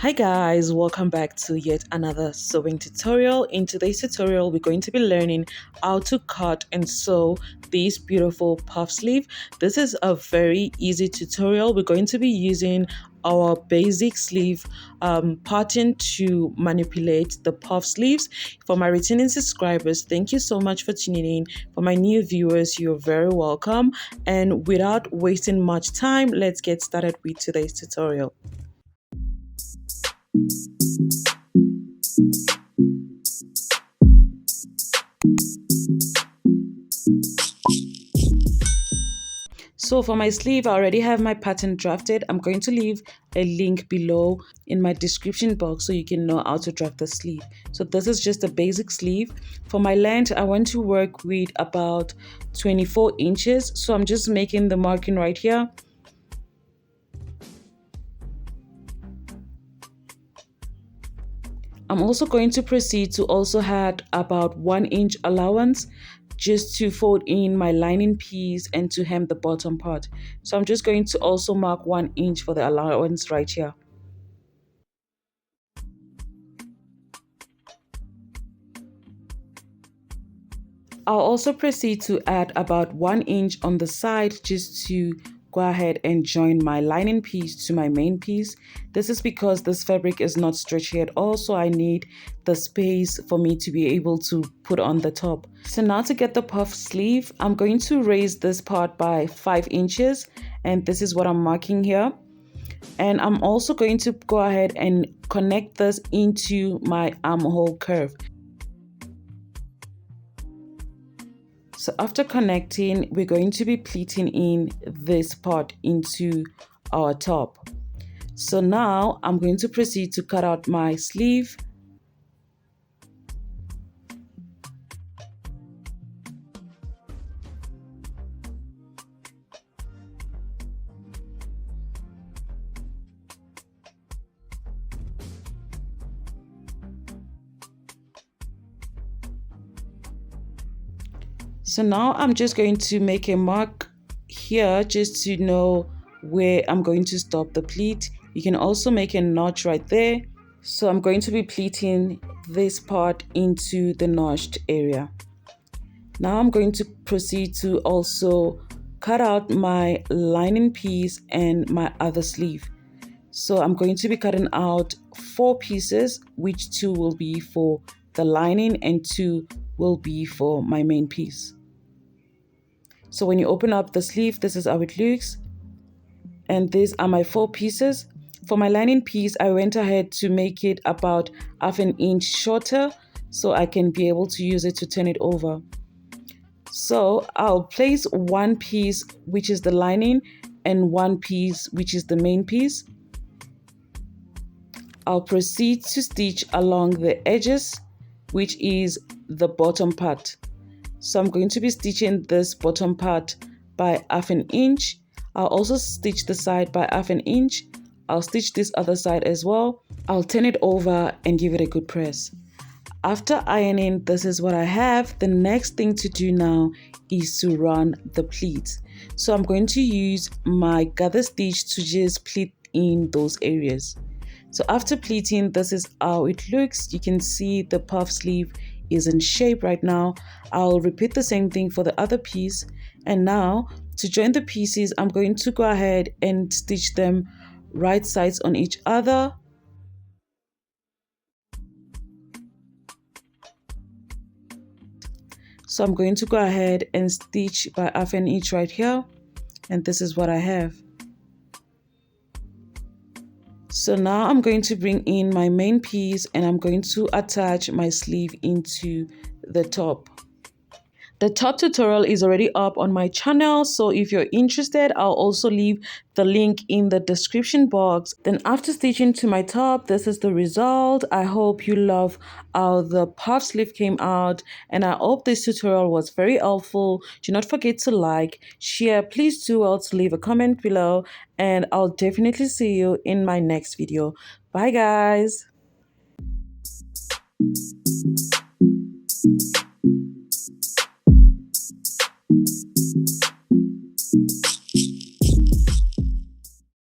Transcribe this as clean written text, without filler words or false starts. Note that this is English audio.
Hi guys, welcome back to yet another sewing tutorial. In today's tutorial, we're going to be learning how to cut and sew this beautiful puff sleeve. This is a very easy tutorial. We're going to be using our basic sleeve pattern to manipulate the puff sleeves. For my returning subscribers, thank you so much for tuning in. For my new viewers, you're very welcome. And without wasting much time, let's get started with today's tutorial. So for my sleeve, I already have my pattern drafted. I'm going to leave a link below in my description box so you can know how to draft the sleeve. So this is just a basic sleeve. For my length, I want to work with about 24 inches. So I'm just making the marking right here. I'm also going to proceed to also add about 1 inch allowance just to fold in my lining piece and to hem the bottom part. So I'm just going to also mark 1 inch for the allowance right here. I'll also proceed to add about 1 inch on the side just to go ahead and join my lining piece to my main piece. This is because this fabric is not stretchy at all, so I need the space for me to be able to put on the top. So now to get the puff sleeve, I'm going to raise this part by 5 inches, and this is what I'm marking here. And I'm also going to go ahead and connect this into my armhole curve. So after connecting, we're going to be pleating in this part into our top. So now I'm going to proceed to cut out my sleeve. So now I'm just going to make a mark here just to know where I'm going to stop the pleat. You can also make a notch right there. So I'm going to be pleating this part into the notched area. Now I'm going to proceed to also cut out my lining piece and my other sleeve. So I'm going to be cutting out 4 pieces, which 2 will be for the lining and 2 will be for my main piece. So when you open up the sleeve, this is how it looks. And these are my 4 pieces. For my lining piece, I went ahead to make it about ½ an inch shorter so I can be able to use it to turn it over. So I'll place 1 piece, which is the lining, and 1 piece, which is the main piece. I'll proceed to stitch along the edges, which is the bottom part. So I'm going to be stitching this bottom part by ½ an inch. I'll also stitch the side by ½ an inch. I'll stitch this other side as well. I'll turn it over and give it a good press. After ironing, this is what I have. The next thing to do now is to run the pleats. So I'm going to use my gather stitch to just pleat in those areas. So after pleating, this is how it looks. You can see the puff sleeve is in shape right now. I'll repeat the same thing for the other piece. And now to join the pieces, I'm going to go ahead and stitch them right sides on each other. So I'm going to go ahead and stitch by ½ an inch right here. And this is what I have. So now I'm going to bring in my main piece and I'm going to attach my sleeve into the top. The top tutorial is already up on my channel, so if you're interested, I'll also leave the link in the description box. Then after stitching to my top, this is the result. I hope you love how the puff sleeve came out, and I hope this tutorial was very helpful. Do not forget to like, share, please do also leave a comment below, and I'll definitely see you in my next video. Bye guys.